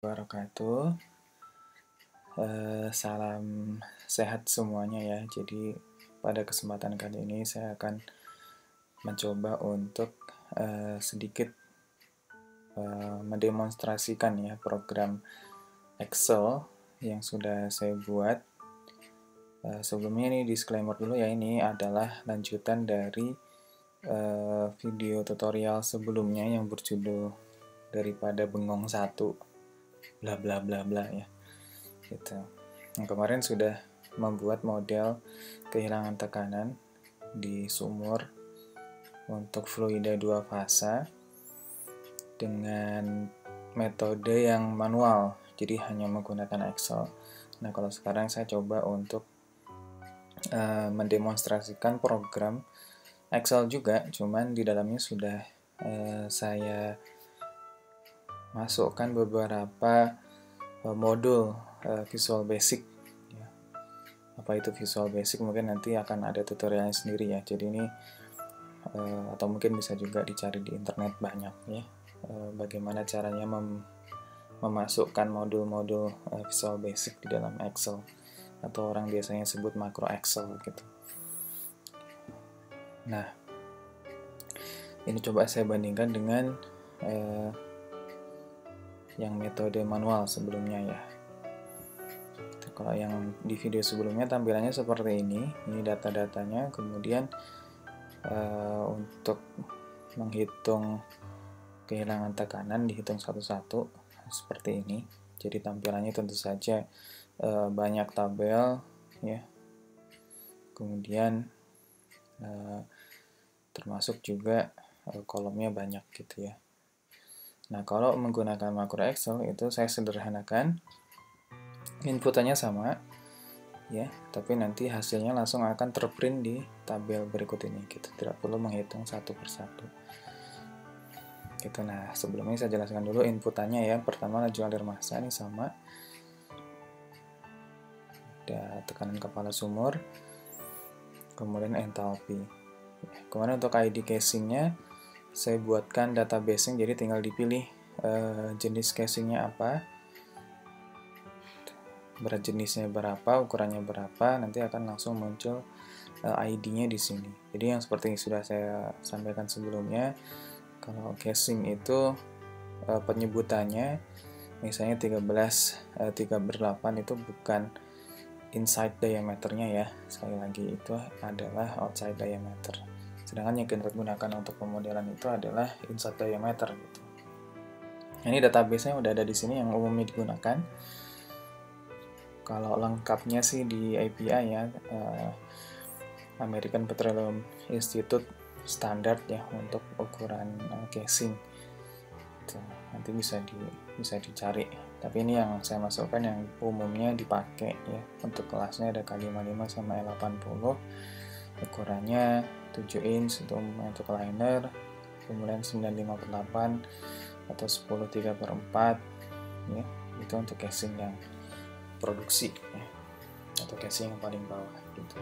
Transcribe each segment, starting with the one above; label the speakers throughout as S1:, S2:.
S1: Wabarakatuh. Salam sehat semuanya ya. Jadi pada kesempatan kali ini saya akan mencoba untuk sedikit mendemonstrasikan ya program Excel yang sudah saya buat. Sebelumnya ini disclaimer dulu ya, ini adalah lanjutan dari video tutorial sebelumnya yang berjudul daripada bengong satu bla bla bla bla ya gitu. Yang kemarin sudah membuat model kehilangan tekanan di sumur untuk fluida 2 fasa dengan metode yang manual, jadi hanya menggunakan Excel. Nah, kalau sekarang saya coba untuk mendemonstrasikan program Excel juga, cuman di dalamnya sudah saya masukkan beberapa modul Visual Basic ya. Apa itu Visual Basic mungkin nanti akan ada tutorialnya sendiri ya, jadi ini atau mungkin bisa juga dicari di internet banyak ya, bagaimana caranya memasukkan modul-modul Visual Basic di dalam Excel, atau orang biasanya sebut makro Excel gitu. Nah, ini coba saya bandingkan dengan yang metode manual sebelumnya ya. Kalau yang di video sebelumnya tampilannya seperti ini data-datanya, kemudian untuk menghitung kehilangan tekanan dihitung satu-satu seperti ini. Jadi tampilannya tentu saja banyak tabel ya, kemudian termasuk juga kolomnya banyak gitu ya. Nah, kalau menggunakan makro Excel itu saya sederhanakan, inputannya sama ya, tapi nanti hasilnya langsung akan terprint di tabel berikut ini gitu, tidak perlu menghitung satu persatu gitu. Nah, sebelumnya saya jelaskan dulu inputannya ya. Pertama, laju alir massa ini sama, ada tekanan kepala sumur, kemudian entalpi. Kemudian untuk ID casingnya saya buatkan database-nya, jadi tinggal dipilih jenis casingnya apa, berat jenisnya berapa, ukurannya berapa, nanti akan langsung muncul ID-nya di sini. Jadi yang seperti yang sudah saya sampaikan sebelumnya, kalau casing itu penyebutannya misalnya 13/8 itu bukan inside diameternya ya, sekali lagi itu adalah outside diameter. Sedangkan yang kita gunakan untuk pemodelan itu adalah inside diameter gitu. Ini database-nya udah ada di sini yang umumnya digunakan. Kalau lengkapnya sih di API ya, American Petroleum Institute standar ya untuk ukuran casing. Gitu. Nanti bisa dicari. Tapi ini yang saya masukkan yang umumnya dipakai ya. Untuk kelasnya ada K55 sama L80. Ukurannya 7 inch itu untuk liner, kemudian 95/8 atau 10/3/4 ya, itu untuk casing yang produksi ya, atau casing yang paling bawah gitu.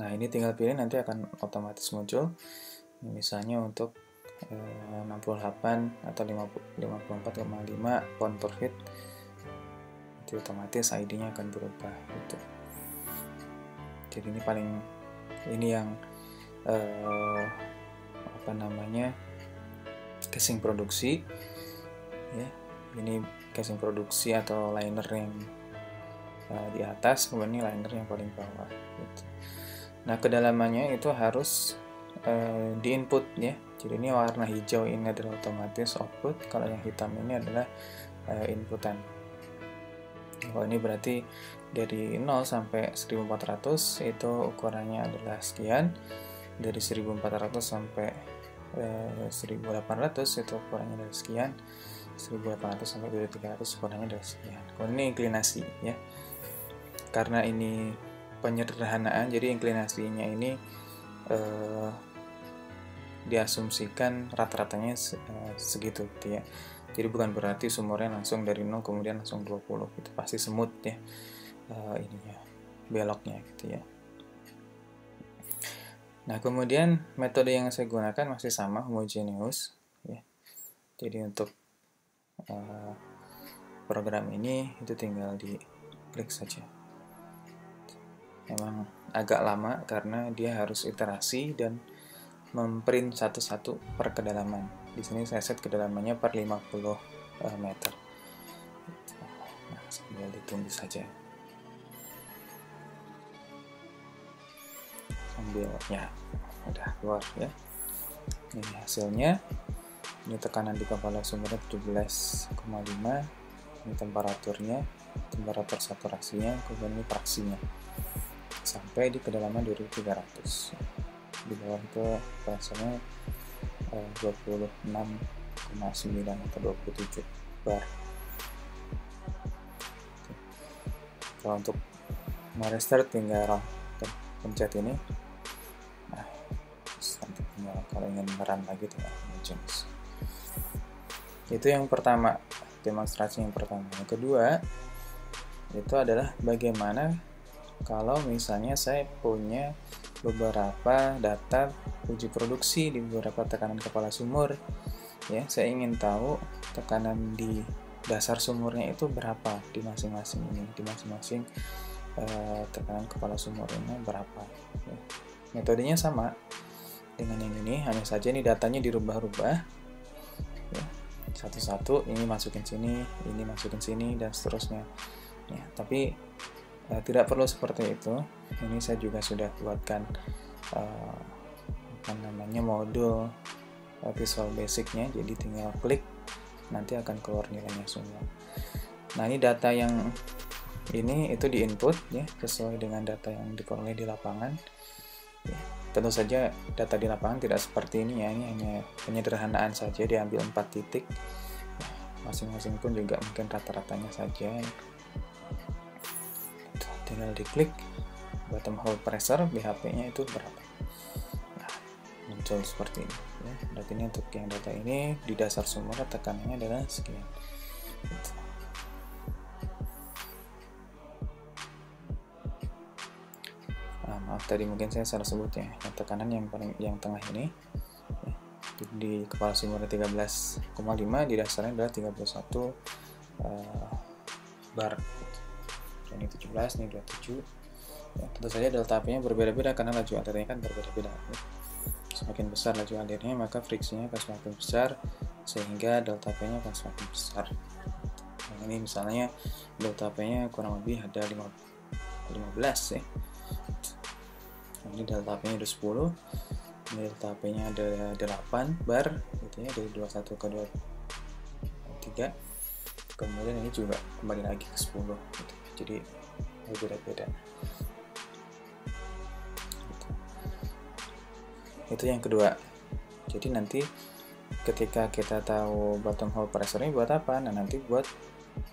S1: Nah, ini tinggal pilih, nanti akan otomatis muncul misalnya untuk 68 atau 54,5 pound per feet, itu otomatis ID-nya akan berubah gitu. Jadi ini yang casing produksi ya. Ini casing produksi atau liner yang di atas, kemudian ini liner yang paling bawah gitu. Nah, kedalamannya itu harus di input ya. Jadi ini warna hijau ini adalah otomatis output, kalau yang hitam ini adalah inputan. Kalau ini berarti dari 0 sampai 1400 itu ukurannya adalah sekian, dari 1400 sampai 1800 itu ukurannya adalah sekian, 1800 sampai 2300 ukurannya adalah sekian. Kalau ini inklinasi ya, karena ini penyederhanaan, jadi inklinasinya ini diasumsikan rata-ratanya segitu gitu ya. Jadi bukan berarti sumurnya langsung dari 0 kemudian langsung 20 gitu, pasti semut ya ininya, beloknya gitu ya. Nah, kemudian metode yang saya gunakan masih sama, homogeneous ya. Jadi untuk program ini itu tinggal diklik saja. Memang agak lama karena dia harus iterasi dan memprint satu-satu per kedalaman. Di sini saya set kedalamannya per 50 meter. Nah, sambil ditunggu saja. Sambil ya udah keluar ya. Ini hasilnya. Ini tekanan di kepala sumbernya 17,5. Ini temperaturnya, temperatur saturasinya, kemudian ini fraksinya. Sampai di kedalaman 2300. Di bawah itu pressure-nya 26,9 atau 27 bar. Kalau untuk merestart tinggal pencet ini. Nah, nanti tinggal kalau ingin meran lagi tinggal jenis. Itu yang pertama, demonstrasi yang pertama. Yang kedua itu adalah bagaimana kalau misalnya saya punya beberapa data uji produksi di beberapa tekanan kepala sumur, ya, saya ingin tahu tekanan di dasar sumurnya itu berapa di masing-masing ini, di masing-masing tekanan kepala sumur ini berapa. Ya. Metodenya sama dengan yang ini, hanya saja ini datanya dirubah-rubah, ya, satu-satu, ini masukin sini, ini masukin sini, dan seterusnya. Ya, tapi tidak perlu seperti itu. Ini saya juga sudah buatkan modul Visual Basic-nya, jadi tinggal klik nanti akan keluar nilainya semua. Nah, ini data yang ini itu di input ya, sesuai dengan data yang diperoleh di lapangan. Ya, tentu saja data di lapangan tidak seperti ini ya, ini hanya penyederhanaan saja, diambil 4 titik. Masing-masing pun juga mungkin rata-ratanya saja. Tinggal diklik bottom hole pressure BHP-nya itu berapa. Nah, muncul seperti ini ya. Berarti ini untuk yang data ini di dasar sumur tekanannya adalah sekian. Maaf tadi mungkin saya salah sebut ya. Yang tekanan yang tengah ini ya, di kepala sumurnya 13,5, di dasarnya adalah 31 bar. Ini 17, ini 27. Ya, tentu saja delta P-nya berbeda-beda karena laju alirnya kan berbeda-beda. Ya. Semakin besar laju alirnya, maka friksinya akan semakin besar, sehingga delta P-nya akan semakin besar. Nah, ini misalnya delta P-nya kurang lebih ada 15 ya. Ini delta P-nya ada 10, ini delta P-nya ada 8 bar, gitu ya, dari 21 ke 23. Kemudian ini juga kembali lagi ke 10, gitu. Jadi berbeda-beda. Gitu. Itu yang kedua. Jadi nanti ketika kita tahu bottom hole pressure ini buat apa? Nah, nanti buat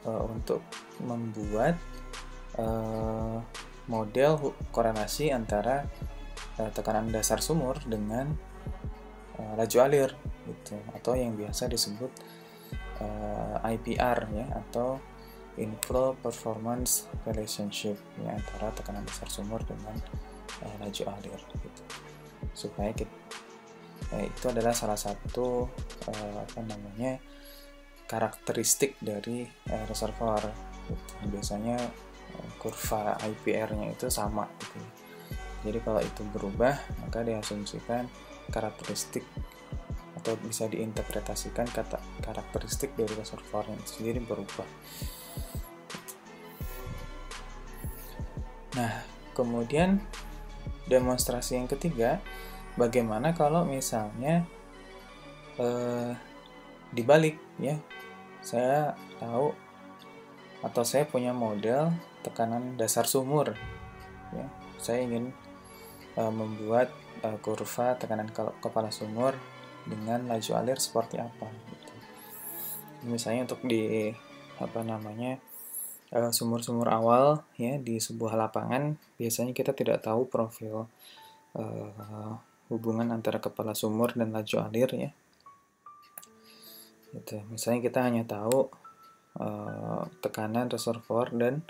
S1: untuk membuat model korelasi antara tekanan dasar sumur dengan laju alir, gitu, atau yang biasa disebut IPR ya, atau inflow performance relationship ya, antara tekanan dasar sumur dengan laju alir, gitu. Supaya kita, itu adalah salah satu karakteristik dari reservoir, gitu. Biasanya kurva IPR-nya itu sama, gitu. Jadi kalau itu berubah, maka diasumsikan karakteristik atau bisa diinterpretasikan kata karakteristik dari reservoirnya itu sendiri berubah. Nah, kemudian demonstrasi yang ketiga, bagaimana kalau misalnya dibalik ya, saya tahu atau saya punya model tekanan dasar sumur ya, saya ingin membuat kurva tekanan kepala sumur dengan laju alir seperti apa gitu. Misalnya untuk di sumur-sumur awal ya di sebuah lapangan, biasanya kita tidak tahu profil hubungan antara kepala sumur dan laju alir ya. Gitu. Misalnya kita hanya tahu tekanan reservoir dan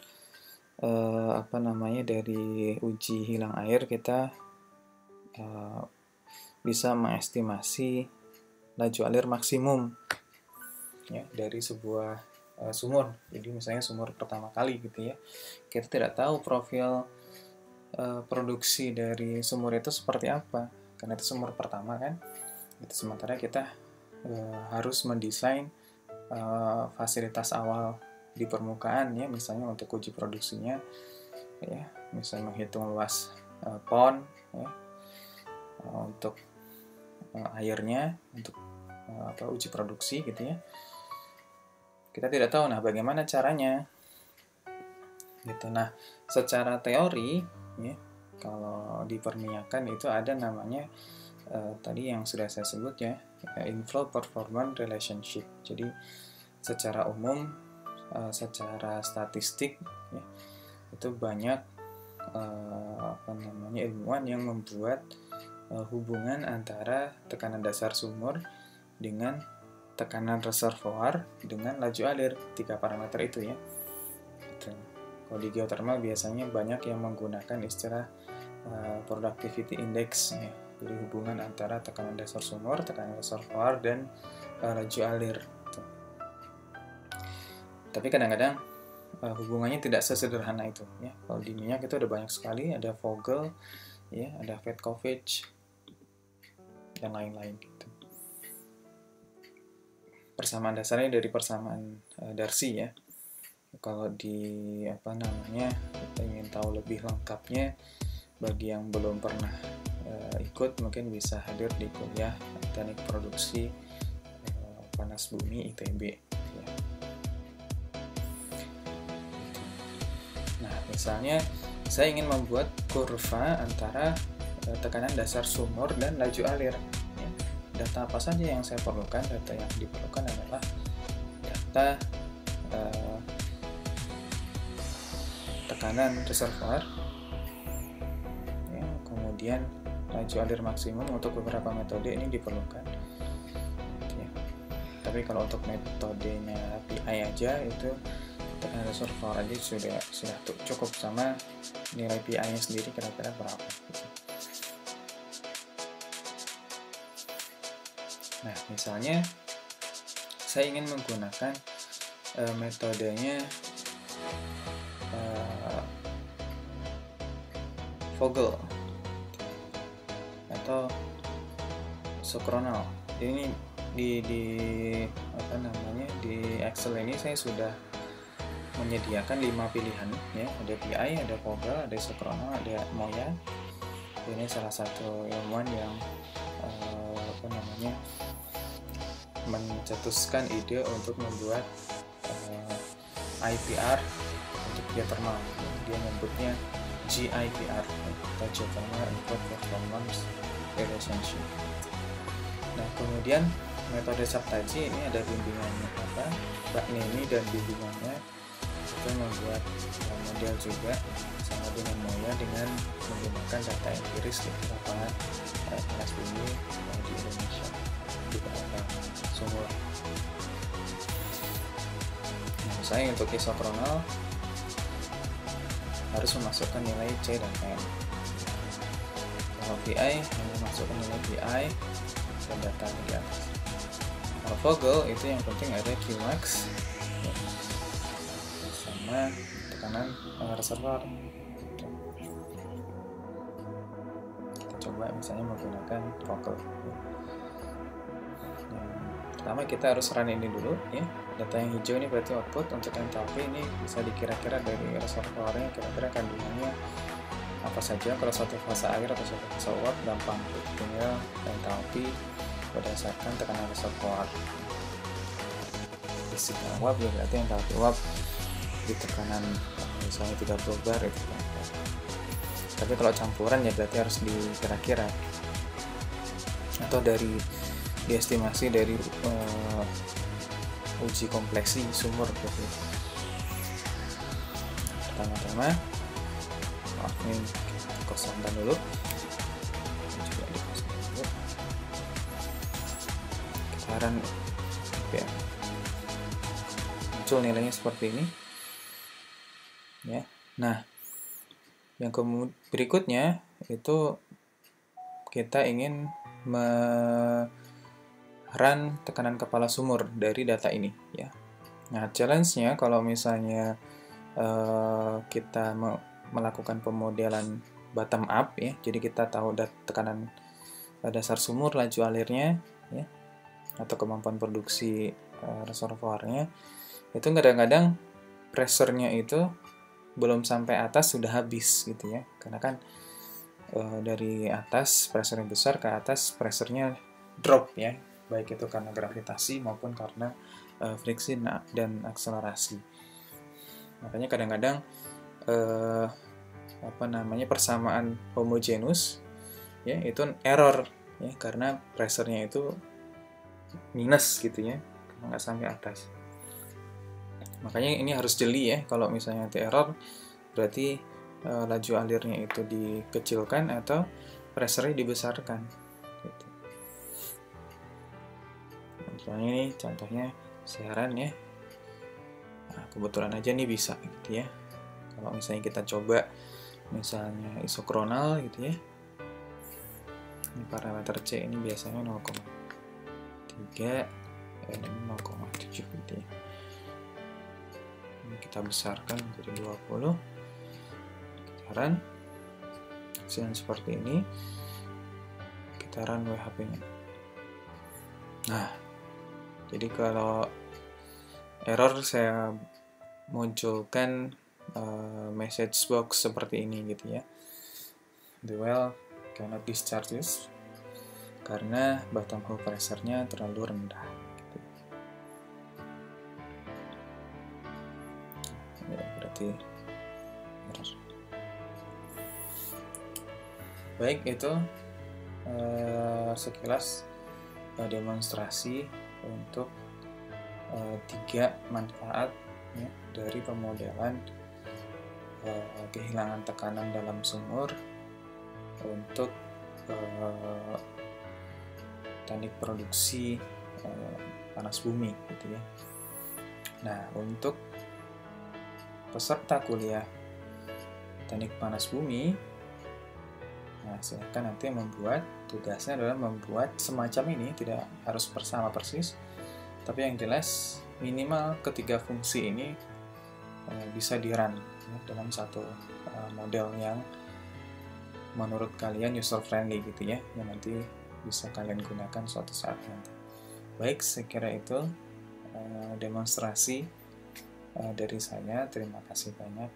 S1: dari uji hilang air kita bisa mengestimasi laju alir maksimum ya dari sebuah sumur. Jadi misalnya sumur pertama kali gitu ya, kita tidak tahu profil produksi dari sumur itu seperti apa, karena itu sumur pertama kan. Itu sementara kita harus mendesain fasilitas awal di permukaan ya, misalnya untuk uji produksinya ya, misalnya menghitung luas pond ya, untuk airnya, untuk uji produksi gitu ya. Kita tidak tahu, nah bagaimana caranya gitu. Nah, secara teori ya, kalau di perminyakan itu ada namanya tadi yang sudah saya sebut ya, inflow performance relationship. Jadi secara umum, secara statistik ya, itu banyak ilmuwan yang membuat hubungan antara tekanan dasar sumur dengan tekanan reservoir dengan laju alir, 3 parameter itu ya. Kalau di geothermal biasanya banyak yang menggunakan istilah productivity index ya. Jadi hubungan antara tekanan dasar sumur, tekanan reservoir, dan laju alir. Tapi kadang-kadang hubungannya tidak sesederhana itu ya. Kalau di minyak itu ada banyak sekali, ada Vogel ya, ada Petkovic dan lain-lain gitu. Persamaan dasarnya dari persamaan Darcy ya. Kalau di kita ingin tahu lebih lengkapnya, bagi yang belum pernah ikut mungkin bisa hadir di kuliah teknik produksi panas bumi ITB ya. Nah, misalnya saya ingin membuat kurva antara tekanan dasar sumur dan laju alir. Data apa saja yang saya perlukan? Data yang diperlukan adalah data tekanan reservoir ya, kemudian laju alir maksimum. Untuk beberapa metode ini diperlukan ya. Tapi kalau untuk metodenya PI aja, itu tekanan reservoir aja sudah cukup, sama nilai PI nya sendiri kira-kira berapa gitu. Nah, misalnya saya ingin menggunakan metodenya Vogel atau Socronal. Ini di Excel ini saya sudah menyediakan 5 pilihan ya, ada PI, ada Vogel, ada Socronal, ada Moya. Ini salah satu ilmuwan yang mencetuskan ide untuk membuat IPR untuk geothermal. Dia menyebutnya GIPR atau Geothermal Input Performance Relationship. Nah, kemudian metode Sabtaji ini ada bimbingannya Mbak Neni dan bimbingannya itu membuat model juga sama dengan Moya dengan menggunakan data empiris di lapangan panas bumi di Indonesia di beberapa sumur. Nah, saya untuk isokronal harus memasukkan nilai C dan M. Kalau VI hanya masukkan nilai VI dan data di atas. Kalau Vogel itu yang penting ada Qmax sama tekanan reservoir. Kita coba misalnya menggunakan Vogel. Pertama kita harus run ini dulu ya. Data yang hijau ini berarti output. Untuk entalpi ini bisa dikira-kira dari reservoirnya, kira-kira kandungannya apa saja. Kalau satu fase air atau satu fase uap gampang, tinggal entalpi berdasarkan tekanan reservoir. Basic uap ya berarti entalpi uap di tekanan misalnya 30 bar itu kan. Tapi kalau campuran ya berarti harus dikira-kira atau diestimasi dari uji kompleksi sumur gitu. Pertama-tama ini kita kosongkan dulu. Juga dikosongkan dulu. Sekarang ya, muncul nilainya seperti ini ya. Nah, yang berikutnya itu kita ingin run tekanan kepala sumur dari data ini ya. Nah, challenge-nya kalau misalnya kita melakukan pemodelan bottom up ya, jadi kita tahu tekanan dasar sumur, laju alirnya ya, atau kemampuan produksi reservoirnya, itu kadang-kadang pressure-nya itu belum sampai atas sudah habis gitu ya, karena kan dari atas pressure-nya besar, ke atas pressure-nya drop ya, baik itu karena gravitasi maupun karena friksi dan akselerasi. Makanya kadang-kadang persamaan homogeneous ya itu error ya, karena pressure-nya itu minus gitu ya, nggak sampai atas. Makanya ini harus jeli ya, kalau misalnya nanti error berarti laju alirnya itu dikecilkan atau pressure-nya dibesarkan gitu. Misalnya ini contohnya siaran ya, nah, kebetulan aja nih bisa gitu ya. Kalau misalnya kita coba misalnya isokronal gitu ya, ini parameter C ini biasanya 0,3 dan ini 0,7 gitu ya. Ini kita besarkan menjadi 20. Kita run hasilnya seperti ini, kita run WHP-nya. Nah, jadi kalau error saya munculkan message box seperti ini gitu ya. The well cannot discharge this karena bottom hole pressure-nya terlalu rendah gitu. Ini berarti error. Baik, itu sekilas demonstrasi untuk 3 manfaat ya, dari pemodelan kehilangan tekanan dalam sumur untuk teknik produksi panas bumi gitu ya. Nah, untuk peserta kuliah teknik panas bumi, nah silahkan nanti membuat, tugasnya adalah membuat semacam ini, tidak harus sama persis, tapi yang jelas minimal ketiga fungsi ini bisa di-run ya, dalam satu model yang menurut kalian user friendly gitu ya, yang nanti bisa kalian gunakan suatu saat nanti. Baik, saya kira itu demonstrasi dari saya. Terima kasih banyak.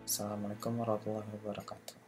S1: Assalamualaikum warahmatullahi wabarakatuh.